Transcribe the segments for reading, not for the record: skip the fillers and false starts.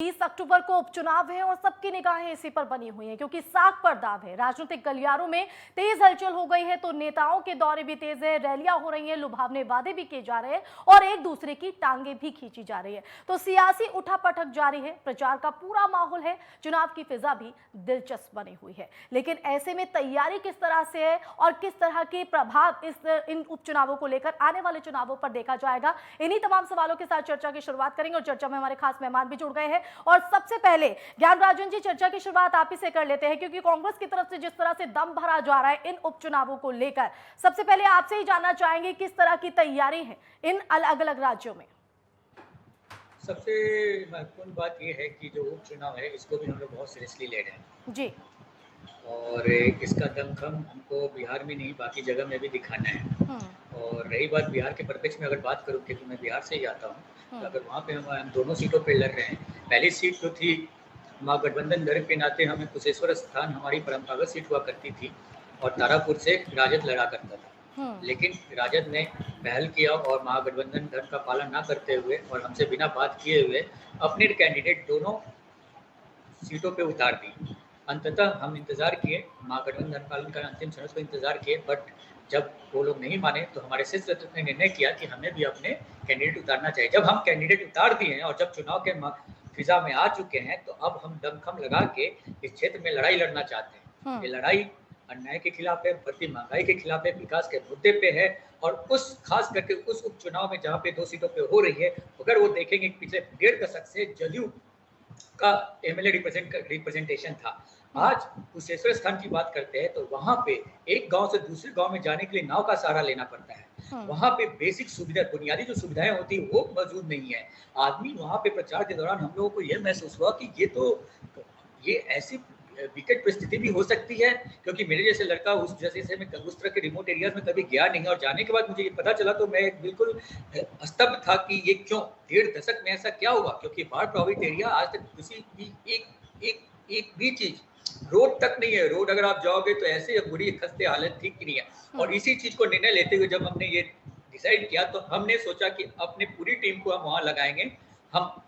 30 अक्टूबर को उपचुनाव है और सबकी निगाहें इसी पर बनी हुई हैं क्योंकि साख पर दाव है। राजनीतिक गलियारों में तेज हलचल हो गई है तो नेताओं के दौरे भी तेज है, रैलियां हो रही हैं, लुभावने वादे भी किए जा रहे हैं और एक दूसरे की टांगे भी खींची जा रही है। तो सियासी उठापटक जारी है, प्रचार का पूरा माहौल है, चुनाव की फिजा भी दिलचस्प बनी हुई है। लेकिन ऐसे में तैयारी किस तरह से है और किस तरह के प्रभाव इन उपचुनावों को लेकर आने वाले चुनावों पर देखा जाएगा, इन्हीं तमाम सवालों के साथ चर्चा की शुरुआत करेंगे और चर्चा में हमारे खास मेहमान भी जुड़ गए हैं। और सबसे पहले ज्ञानराजन जी, चर्चा की शुरुआत आप ही से कर लेते हैं क्योंकि कांग्रेस की तरफ से जिस तरह से दम भरा जा रहा है इन उपचुनावों को लेकर, सबसे पहले आपसे ही जानना चाहेंगे किस तरह की तैयारी है इन अलग अलग राज्यों में। सबसे महत्वपूर्ण बात यह है कि जो उपचुनाव है इसको भी हम लोग बहुत सीरियसली ले रहे हैं जी। और इसका दमखम हमको बिहार में नहीं बाकी जगह में भी दिखाना है। और रही बात बिहार के परिप्रेक्ष्य में अगर बात करूँ, क्योंकि मैं बिहार से ही आता हूँ, तो अगर वहाँ पे हम दोनों सीटों पे लड़ रहे हैं। पहली सीट जो थी महागठबंधन दल के नाते हमें कुशेश्वर स्थान हमारी परंपरागत सीट हुआ करती थी और तारापुर से राजद लड़ा करता था। लेकिन राजद ने पहल किया और महागठबंधन धर्म का पालन ना करते हुए और हमसे बिना बात किए हुए अपने कैंडिडेट दोनों सीटों पे उतार दी। अंततः हम इंतजार किए, महागठबंधन पालन का अंतिम क्षण को इंतजार किए, बट जब वो लोग नहीं माने तो हमारे शीर्ष नेतृत्व ने निर्णय किया कि हमें भी अपने कैंडिडेट उतारना चाहिए। जब हम कैंडिडेट उतार दिए हैं और जब चुनाव के फिजा में आ चुके हैं तो अब हम दमखम लगा के इस क्षेत्र में लड़ाई लड़ना चाहते हैं। ये लड़ाई अन्याय के खिलाफ है, बढ़ती महंगाई के खिलाफ है, विकास के मुद्दे पे है और उस खास करके उस उपचुनाव में जहाँ पे 2 सीटों पे हो रही है, अगर वो देखेंगे पिछले 1.5 दशक से जदयू का एमएलए रिप्रेजेंटेशन था। आज कुशेश्वर स्थान की बात करते हैं तो वहां पे एक गांव से दूसरे गांव में जाने के लिए नाव का सहारा लेना पड़ता है। वहां पे बेसिक सुविधा, बुनियादी जो सुविधाएं होती है वो मौजूद नहीं है। आदमी वहां पे प्रचार के दौरान हम लोगों को यह महसूस हुआ कि ये ऐसी विकट परिस्थिति भी हो सकती है, क्योंकि मेरे जैसे लड़का उस जैसे से मैं उस तरह के रिमोट एरियाज में कभी गया नहीं और जाने के बाद मुझे ये पता चला तो मैं बिल्कुल स्तब्ध था कि ये क्यों 1.5 दशक में ऐसा क्या हुआ। क्योंकि बाढ़ प्रभावित एरिया आज तक किसी भी एक भी चीज, रोड तक नहीं है। रोड अगर आप जाओगे तो ऐसे बुरी खस्ते हालत ठीक ही नहीं है। और इसी चीज को निर्णय लेते हुए जब हमने ये डिसाइड किया तो हमने सोचा कि अपने पूरी टीम को हम वहां लगाएंगे। हम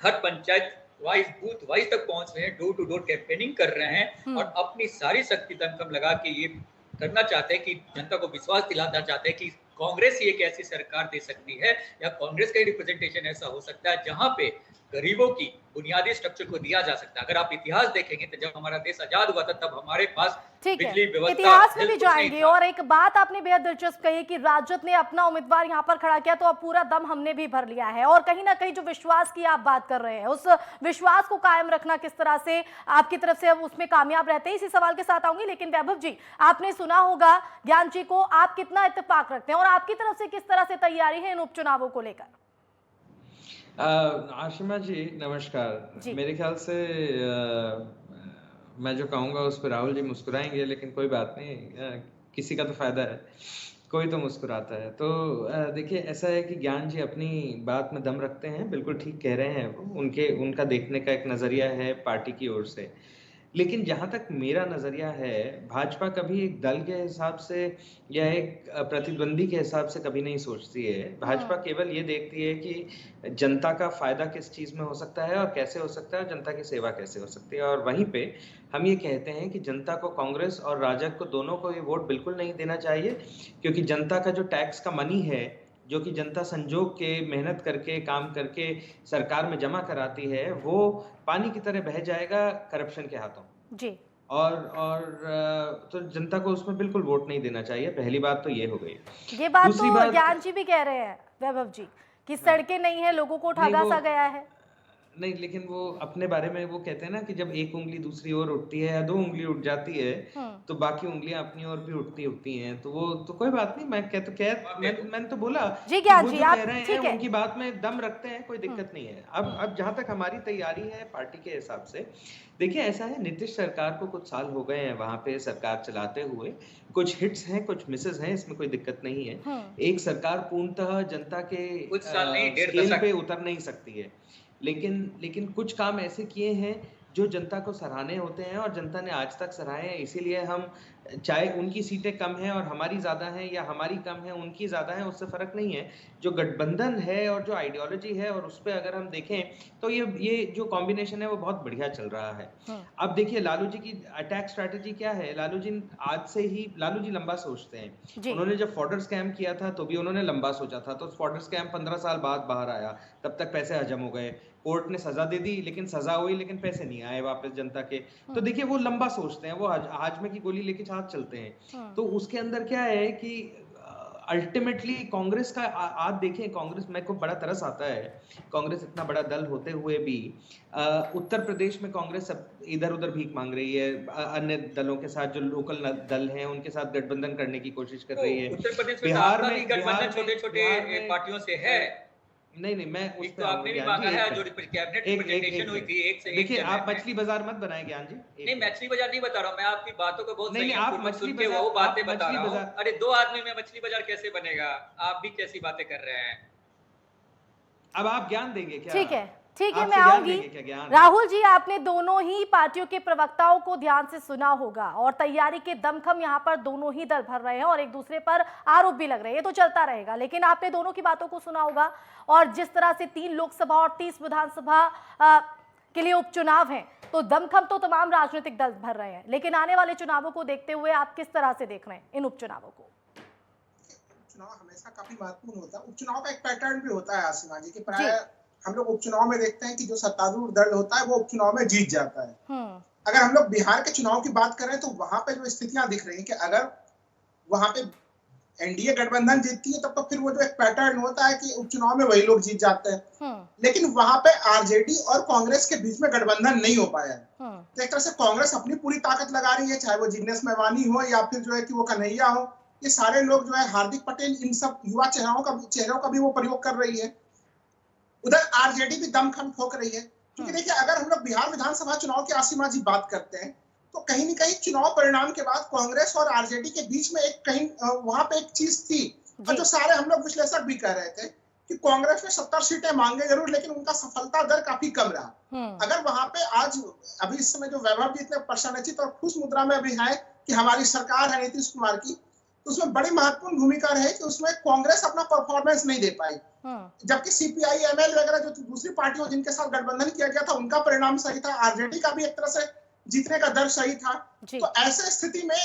हर पंचायत वाइज, बूथ वाइज तक पहुंच रहे हैं, डोर टू डोर कैंपेनिंग कर रहे हैं और अपनी सारी शक्ति दमखम लगा के ये करना चाहते हैं कि जनता को विश्वास दिलाना चाहते हैं कि कांग्रेस ही एक ऐसी सरकार दे सकती है या कांग्रेस का रिप्रेजेंटेशन ऐसा हो सकता है जहां पे गरीबों की बुनियादी स्ट्रक्चर को दिया जा सकता है। अगर आप इतिहास देखेंगे तो जब हमारा देश आजाद हुआ था तब हमारे पास बिजली व्यवस्था, इतिहास में भी जाएंगे। और एक बात आपने बेहद दिलचस्प कही कि राजद ने अपना उम्मीदवार यहाँ पर खड़ा किया तो अब पूरा दम हमने भी भर लिया है। और कहीं ना कहीं जो विश्वास की आप बात कर रहे हैं उस विश्वास को कायम रखना किस तरह से आपकी तरफ से उसमें कामयाब रहते हैं, इसी सवाल के साथ आऊंगी। लेकिन वैभव जी, आपने सुना होगा ज्ञान जी को, आप कितना इत्तेफाक रखते हैं और आपकी तरफ से किस तरह से तैयारी है इन उपचुनावों को लेकर? आशिमा जी नमस्कार। मेरे ख्याल से मैं जो कहूँगा उस पर राहुल जी मुस्कुराएंगे, लेकिन कोई बात नहीं, किसी का तो फायदा है, कोई तो मुस्कुराता है। तो देखिए, ऐसा है कि ज्ञान जी अपनी बात में दम रखते हैं, बिल्कुल ठीक कह रहे हैं। उनका देखने का एक नज़रिया है पार्टी की ओर से। लेकिन जहाँ तक मेरा नज़रिया है, भाजपा कभी एक दल के हिसाब से या एक प्रतिद्वंदी के हिसाब से कभी नहीं सोचती है। भाजपा केवल ये देखती है कि जनता का फायदा किस चीज़ में हो सकता है और कैसे हो सकता है, जनता की सेवा कैसे हो सकती है। और वहीं पे हम ये कहते हैं कि जनता को, कांग्रेस और राजग को, दोनों को ये वोट बिल्कुल नहीं देना चाहिए, क्योंकि जनता का जो टैक्स का मनी है, जो कि जनता संजोग के, मेहनत करके, काम करके सरकार में जमा कराती है, वो पानी की तरह बह जाएगा करप्शन के हाथों जी। और तो जनता को उसमें बिल्कुल वोट नहीं देना चाहिए। पहली बात तो ये हो गई। ये बात तो ज्ञान जी भी कह रहे हैं वैभव जी कि सड़कें नहीं है, लोगों को ठगा सा गया है। नहीं, लेकिन वो अपने बारे में वो कहते हैं ना कि जब एक उंगली दूसरी ओर उठती है या 2 उंगली उठ जाती है तो बाकी उंगलियां अपनी ओर भी उठती हैं। तो वो तो कोई बात नहीं, मैंने तो बोला जी ज्ञान वो जी, जो आप कह रहे हैं उनकी बात में दम रखते हैं, कोई दिक्कत नहीं है। अब जहां तक हमारी तैयारी है पार्टी के हिसाब से, देखिए ऐसा है, नीतीश सरकार को कुछ साल हो गए हैं वहां पे सरकार चलाते हुए। कुछ हिट्स हैं, कुछ मिसेस हैं, इसमें कोई दिक्कत नहीं है। एक सरकार पूर्णतः जनता के स्केल पे उतर नहीं सकती है, लेकिन कुछ काम ऐसे किए हैं जो जनता को सराहने होते हैं और जनता ने आज तक सराहे हैं। इसीलिए हम चाहे उनकी सीटें कम हैं और हमारी ज़्यादा हैं, या हमारी कम हैं उनकी ज़्यादा हैं, उससे फ़र्क नहीं है। जो गठबंधन है और जो आइडियोलॉजी है, और उस पे अगर हम देखें तो ये जो कॉम्बिनेशन है वो बहुत बढ़िया चल रहा है। अब देखिए लालू जी की अटैक स्ट्रैटेजी क्या है। लालू जी लंबा सोचते हैं। जी। उन्होंने जब फॉर्डर स्कैम किया था तो भी उन्होंने लंबा सोचा था, तो फॉर्डर स्कैम 15 साल बाद बाहर आया, तब तक पैसे हजम हो गए, कोर्ट ने सजा दे दी, लेकिन सजा हुई लेकिन पैसे नहीं आए वापस जनता के। तो देखिए वो लंबा सोचते हैं, वो हाजमे की गोली लेके साथ चलते हैं। तो उसके अंदर क्या है कि अल्टीमेटली कांग्रेस का आज देखें, कांग्रेस, मेरे को बड़ा तरस आता है, कांग्रेस इतना बड़ा दल होते हुए भी उत्तर प्रदेश में कांग्रेस अब इधर उधर भीख मांग रही है, अन्य दलों के साथ, जो लोकल दल हैं उनके साथ गठबंधन करने की कोशिश कर रही है। उत्तर प्रदेश में बिहार आपका में भी गठबंधन छोटे-छोटे पार्टियों से है। नहीं, मैं उस एक पे तो आपने भी मांगा है, जो कैबिनेट रिप्रेजेंटेशन हुई थी, एक से एक देखिए, जगह आप में। मछली बाजार मत बनाएं ज्ञान जी। नहीं, मछली बाजार नहीं बता रहा हूँ मैं, आपकी बातों को बहुत नहीं, आप संयमपूर्वक मछली सुन के बाजार, वो बातें आप बता मछली रहा हूँ। बाजार, अरे 2 आदमी में मछली बाजार कैसे बनेगा? आप भी कैसी बातें कर रहे हैं? अब आप ज्ञान देंगे क्या? ठीक है, ठीक है, आपसे मैं ज्ञान आऊंगी। देंगे क्या ज्ञान? राहुल जी, आपने दोनों ही पार्टियों के प्रवक्ताओं को ध्यान से सुना होगा और तैयारी के दमखम यहाँ पर दोनों ही दल भर रहे हैं और एक दूसरे पर आरोप भी लग रहे हैं। ये तो चलता रहेगा, लेकिन आपने दोनों की बातों को सुना होगा। और जिस तरह से 3 लोकसभा और 30 विधानसभा के लिए उपचुनाव हैं, तो दमखम तो तमाम राजनीतिक दल भर रहे हैं, लेकिन आने वाले चुनावों को देखते हुए आप किस तरह से देख रहे हैं इन उपचुनावों को? चुनाव हमेशा काफी महत्वपूर्ण होता है। उपचुनाव का एक पैटर्न भी होता है आसिमा जी, कि प्राय हम लोग उपचुनाव में देखते हैं कि जो सत्तारूढ़ दल होता है वो उपचुनाव में जीत जाता है। अगर हम लोग बिहार के चुनाव की बात करें तो वहां पे जो स्थितियां दिख रही हैं कि अगर वहां पे एनडीए गठबंधन जीतती है, तब तो फिर वो जो एक पैटर्न होता है कि उपचुनाव में वही लोग जीत जाते हैं। लेकिन वहां पे आरजेडी और कांग्रेस के बीच में गठबंधन नहीं हो पाया है। तो एक तरह से कांग्रेस अपनी पूरी ताकत लगा रही है, चाहे वो जिग्नेश मेवानी हो या फिर जो है कि वो कन्हैया हो, ये सारे लोग जो है, हार्दिक पटेल, इन सब युवा चेहरों का भी वो प्रयोग कर रही है। उधर आरजेडी भी दमखम ठोक रही है, क्योंकि देखिए अगर हम लोग बिहार विधानसभा चुनाव की आसिमा जी बात करते हैं तो कहीं न कहीं चुनाव परिणाम के बाद कांग्रेस और आरजेडी के बीच में एक कहीं वहां पे एक चीज थी, और जो सारे हम लोग विश्लेषक भी कह रहे थे कि कांग्रेस ने 70 सीटें मांगे जरूर, लेकिन उनका सफलता दर काफी कम रहा। अगर वहां पे आज अभी इस समय जो वैभव जी इतने प्रसन्नचित और खुश मुद्रा में अभी है कि हमारी सरकार है नीतीश कुमार की, तो उसमें बड़ी महत्वपूर्ण भूमिका रही कि उसमें कांग्रेस अपना परफॉर्मेंस नहीं दे पाई, जबकि सीपीआई, एमएल वगैरह जो दूसरी पार्टियों जिनके साथ गठबंधन किया गया था उनका परिणाम सही था, आरजेडी का भी एक तरह से जीतने का दर सही था। तो ऐसे स्थिति में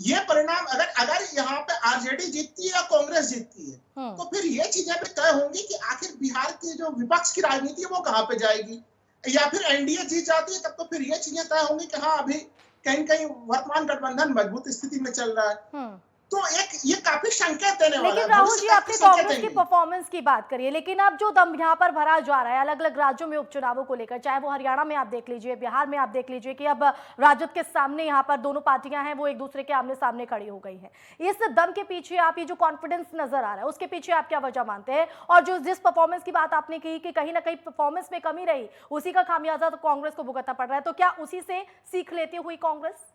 ये परिणाम अगर यहाँ पे आरजेडी जीतती है या कांग्रेस जीतती है, तो फिर ये चीजें भी तय होंगी कि आखिर बिहार की जो विपक्ष की राजनीति है वो कहाँ पे जाएगी, या फिर एनडीए जीत जाती है, तब तो फिर ये चीजें तय होंगी कि हाँ अभी कहीं कहीं वर्तमान गठबंधन मजबूत स्थिति में चल रहा है। तो एक ये काफी संकेत देने वाला है। लेकिन राहुल जी, आपने कांग्रेस की परफॉर्मेंस की बात करिए, लेकिन अब जो दम यहाँ पर भरा जा रहा है अलग अलग राज्यों में उपचुनावों को लेकर, चाहे वो हरियाणा में आप देख लीजिए, बिहार में आप देख लीजिए कि अब राजद के सामने यहाँ पर दोनों पार्टियां हैं वो एक दूसरे के आमने सामने खड़ी हो गई हैं। इस दम के पीछे आप ये जो कॉन्फिडेंस नजर आ रहा है उसके पीछे आप क्या वजह मानते हैं? और जो जिस परफॉर्मेंस की बात आपने की कि कहीं ना कहीं परफॉर्मेंस में कमी रही, उसी का खामियाजा तो कांग्रेस को भुगतना पड़ रहा है, तो क्या उसी से सीख लेती हुई कांग्रेस?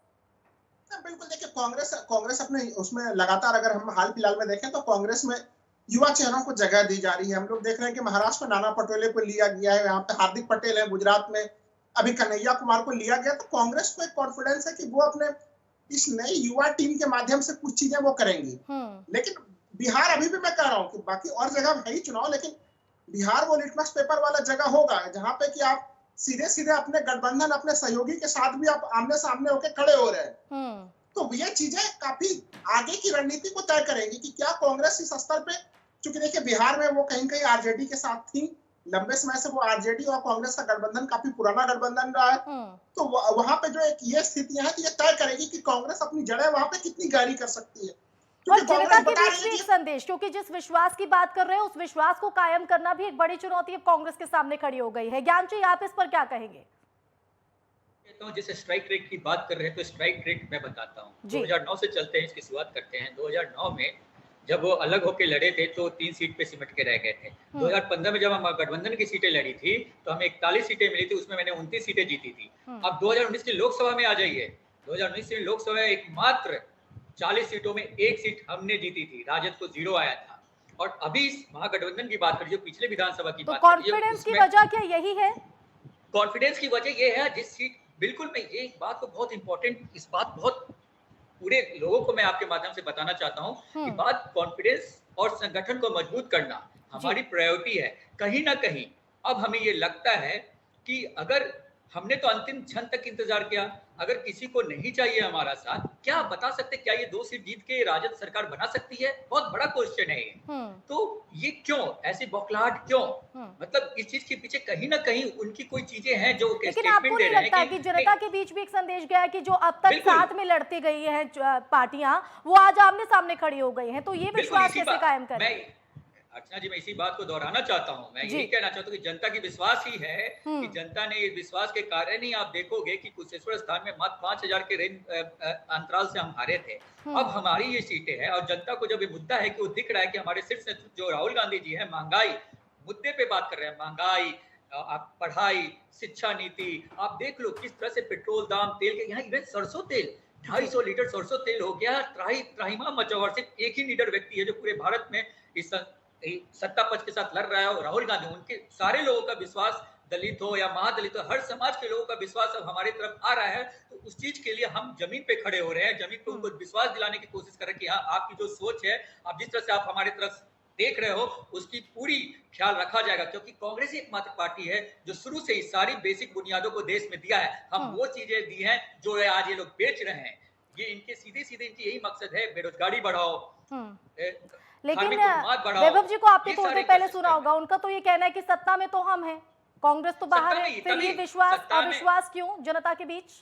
बिल्कुल, देखिए कांग्रेस अपने उसमें लगातार, अगर हम हाल फिलहाल में देखें तो कांग्रेस में युवा चेहरों को जगह दी जा रही है। हम लोग देख रहे हैं कि महाराष्ट्र में नाना पटोले को लिया गया है, यहाँ पे हार्दिक पटेल है, गुजरात में अभी कन्हैया कुमार को लिया गया। तो कांग्रेस को एक कॉन्फिडेंस है कि वो अपने इस नई युवा टीम के माध्यम से कुछ चीजें वो करेंगी। लेकिन बिहार, अभी भी मैं कह रहा हूँ कि बाकी और जगह है ही चुनाव, लेकिन बिहार वो लिटमस पेपर वाला जगह होगा जहां पे कि आप सीधे सीधे अपने गठबंधन, अपने सहयोगी के साथ भी आप आमने सामने होकर खड़े हो रहे हैं। तो ये चीजें काफी आगे की रणनीति को तय करेंगी कि क्या कांग्रेस इस स्तर पे, क्योंकि देखिए बिहार में वो कहीं कहीं आरजेडी के साथ थी, लंबे समय से वो आरजेडी और कांग्रेस का गठबंधन काफी पुराना गठबंधन रहा है। तो वहां पे जो एक ये स्थितियां हैं, तो ये तय करेगी कि कांग्रेस अपनी जड़ें वहां पे कितनी गहरी कर सकती है। और जनता के बीच भी एक संदेश, क्योंकि जिस विश्वास की बात कर रहे हैं उस विश्वास को कायम करना भी एक बड़ी चुनौती अब कांग्रेस के सामने खड़ी हो गई है। ज्ञान जी, आप इस पर क्या कहेंगे? तो जैसे स्ट्राइक रेट की बात कर रहे हैं तो स्ट्राइक रेट मैं बताता हूँ। 2009 से चलते हैं, इसकी शुरुआत करते हैं। 2009 में जब वो अलग होकर लड़े थे तो 3 सीट पे सिमट के रह गए थे। 2015 में जब हम गठबंधन की सीटें लड़ी थी तो हमें 41 सीटें मिली थी, उसमें मैंने 29 सीटें जीती थी। अब 2019 की लोकसभा में आ जाइए, 2019 की लोकसभा में एकमात्र 40 सीटों में 1 सीट हमने जीती थी, राजद को 0 आया था। और अभी इस महागठबंधन की बात करिए, पिछले विधानसभा की बात करिए, कॉन्फिडेंस की वजह क्या यही है? कॉन्फिडेंस की वजह ये है, जिस सीट, बिल्कुल मैं ये एक बात को बहुत इंपॉर्टेंट, इस बात बहुत पूरे लोगों को मैं आपके माध्यम से बताना चाहता हूँ कि बात कॉन्फिडेंस और संगठन को मजबूत करना हमारी प्रायोरिटी है। कहीं ना कहीं अब हमें ये लगता है कि अगर हमने तो अंतिम क्षण तक इंतजार किया, अगर किसी को नहीं चाहिए हमारा साथ, क्या बता सकते क्या ये 2 सीट जीत के राजद सरकार बना सकती है? बहुत बड़ा क्वेश्चन है ये। तो ये क्यों ऐसी बौखलाहट क्यों? मतलब इस चीज के पीछे कहीं ना कहीं उनकी कोई चीजें हैं जो लेकिन आपको नहीं लगता कि जनता के बीच भी एक संदेश गया है कि जो अब तक साथ में लड़ती गई है पार्टियां, वो आज आमने सामने खड़ी हो गई हैं, तो ये विश्वास कैसे कायम करें? अर्चना जी, मैं इसी बात को दोहराना चाहता हूं। मैं यही कहना चाहता हूं कि जनता की विश्वास ही है कि जनता ने इस विश्वास के कारण ही आप देखोगे कि कुशेश्वर स्थान में मात्र 5000 के रेंज अंतराल से हम हारे थे। अब हमारी ये सीटें हैं और जनता को जब ये मुद्दा है कि वो दिख रहा है कि हमारे शीर्ष नेतृत्व जो राहुल गांधी जी है महंगाई मुद्दे पे बात कर रहे हैं, महंगाई, आप पढ़ाई, शिक्षा नीति, आप देख लो किस तरह से पेट्रोल दाम, तेल के यहाँ इवन सरसों तेल 250 लीटर सरसों तेल हो गया, त्राहिमाम मचा हुआ। सिर्फ एक ही लीडर व्यक्ति है जो पूरे भारत में इस सत्ता पक्ष के साथ लड़ रहा है और राहुल गांधी। उनके सारे लोगों का विश्वास, दलित हो या महादलित हो, हर समाज के लोगों का विश्वास अब हमारी तरफ आ रहा है। तो उस चीज के लिए हम जमीन पे खड़े हो रहे हैं, जमीन पे उनको विश्वास दिलाने की कोशिश कर रहे हैं कि हाँ, आपकी जो सोच है, आप जिस तरह से आप हमारी तरफ देख रहे हो, उसकी पूरी ख्याल रखा जाएगा, क्योंकि कांग्रेस ही एकमात्र पार्टी है जो शुरू से ही सारी बेसिक बुनियादों को देश में दिया है। हम वो चीजें दी हैं जो आज ये लोग बेच रहे हैं। ये इनके सीधे सीधे इनकी यही मकसद है, बेरोजगारी बढ़ाओ, लेकिन वैभव जी को आपने थोड़ी देर पहले सुना होगा, उनका तो ये कहना है कि सत्ता में तो हम हैं, कांग्रेस तो बाहर है, फिर ये विश्वास अविश्वास क्यों जनता के बीच?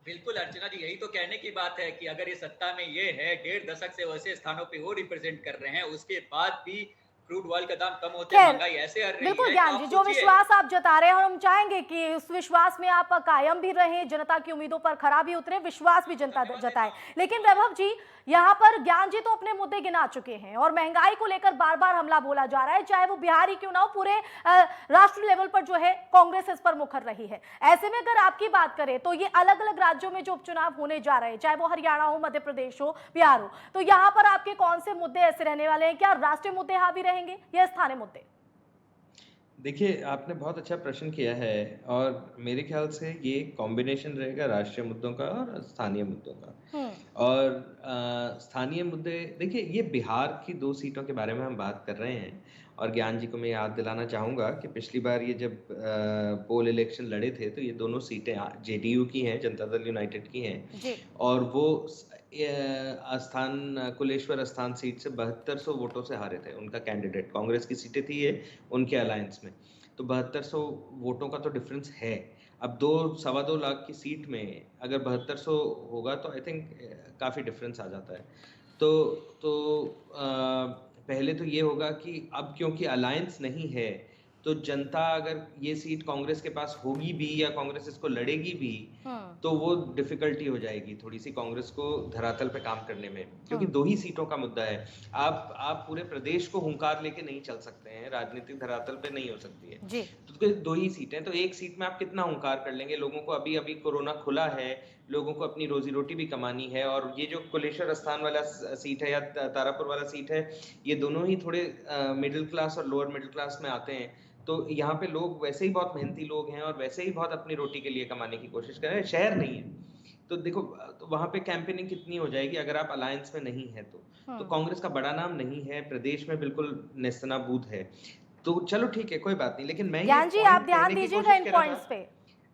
बिल्कुल अर्चना जी, यही तो कहने की बात है कि अगर ये सत्ता में ये है, 1.5 दशक से वैसे स्थानों पे वो रिप्रेजेंट कर रहे हैं, उसके बाद भी क्रूड ऑयल का दाम कम होते हैं, महंगाई ऐसे आ रही है। बिल्कुल ज्ञान जी, जो विश्वास आप जता रहे हैं और हम चाहेंगे कि उस विश्वास में आप कायम भी रहें, जनता की उम्मीदों पर खरा भी उतरे, विश्वास भी जनता जताए। लेकिन वैभव जी, यहाँ पर ज्ञान जी तो अपने मुद्दे गिना चुके हैं और महंगाई को लेकर बार बार हमला बोला जा रहा है, चाहे वो बिहार ही क्यों ना हो, पूरे राष्ट्र लेवल पर जो है कांग्रेस इस पर मुखर रही है। ऐसे में अगर आपकी बात करें तो ये अलग अलग राज्यों में जो उपचुनाव होने जा रहे हैं, चाहे वो हरियाणा हो, मध्य प्रदेश हो, बिहार हो, तो यहाँ पर आपके कौन से मुद्दे ऐसे रहने वाले हैं? क्या राष्ट्रीय मुद्दे हावी रहेंगे या स्थानीय मुद्दे? देखिए, आपने बहुत अच्छा प्रश्न किया है और मेरे ख्याल से ये कॉम्बिनेशन रहेगा राष्ट्रीय मुद्दों का और स्थानीय मुद्दों का। और स्थानीय मुद्दे, देखिए, ये बिहार की 2 सीटों के बारे में हम बात कर रहे हैं और ज्ञान जी को मैं याद दिलाना चाहूँगा कि पिछली बार ये जब पोल इलेक्शन लड़े थे तो ये दोनों सीटें जेडीयू की हैं, जनता दल यूनाइटेड की हैं, और वो कुलेश्वर स्थान सीट से 7200 वोटों से हारे थे। उनका कैंडिडेट, कांग्रेस की सीटें थी ये उनके अलायंस में, तो 7200 वोटों का तो डिफरेंस है। अब 2-2.25 लाख की सीट में अगर 7200 होगा तो आई थिंक काफ़ी डिफरेंस आ जाता है। तो पहले तो ये होगा कि अब क्योंकि अलायंस नहीं है तो जनता अगर ये सीट कांग्रेस के पास होगी भी या कांग्रेस इसको लड़ेगी भी तो वो डिफिकल्टी हो जाएगी थोड़ी सी कांग्रेस को धरातल पे काम करने में, क्योंकि 2 ही सीटों का मुद्दा है। आप पूरे प्रदेश को हुंकार लेके नहीं चल सकते हैं, राजनीतिक धरातल पे नहीं हो सकती है जी। तो 2 ही सीटें, तो एक सीट में आप कितना हुंकार कर लेंगे? लोगों को अभी कोरोना खुला है, लोगों को अपनी रोजी रोटी भी कमानी है, और ये जो कुलेश्वर स्थान वाला सीट है या तारापुर वाला सीट है, ये दोनों ही थोड़े मिडिल क्लास और लोअर मिडिल क्लास में आते हैं। तो यहाँ पे लोग वैसे ही बहुत मेहनती लोग हैं और वैसे ही बहुत अपनी रोटी के लिए कमाने की कोशिश कर रहे हैं, शहर नहीं है। तो देखो, तो वहाँ पे कैंपेनिंग कितनी हो जाएगी अगर आप अलायंस में नहीं है तो कांग्रेस का बड़ा नाम नहीं है, प्रदेश में बिल्कुल नेस्तनाबूद है। तो चलो ठीक है, कोई बात नहीं, लेकिन मैं ज्ञान जी आप ध्यान दीजिएगा इन पॉइंट्स पे।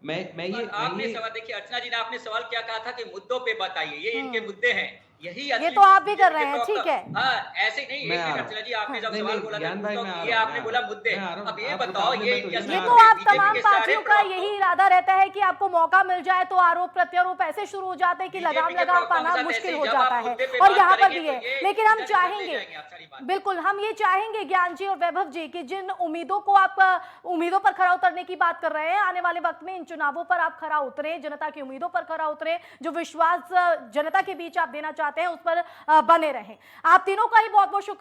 आपने सवाल, देखिए अर्चना जी ने आपने सवाल क्या कहा था कि मुद्दों पे बताइए, ये इनके मुद्दे हैं, यही ये तो आप भी कर रहे हैं, ठीक है। ऐसे नहीं, अर्चना जी आपने जब सवाल बोला था ये आपने बोला मुद्दे, अब ये बताओ ये तो आप तमाम पार्टियों का यही इरादा रहता है कि आपको मौका मिल जाए तो आरोप प्रत्यारोप ऐसे शुरू हो जाते हैं कि लगाम पाना मुश्किल हो जाता है, और यहाँ पर भी है। लेकिन हम चाहेंगे, बिल्कुल हम ये चाहेंगे ज्ञान जी और वैभव जी कि जिन उम्मीदों को आप उम्मीदों पर खरा उतरने की बात कर रहे हैं, आने वाले वक्त में इन चुनावों पर आप खरा उतरे, जनता की उम्मीदों पर खरा उतरे, जो विश्वास जनता के बीच आप देना चाहते हैं उस पर बने रहें। आप तीनों का ही बहुत बहुत शुक्रिया।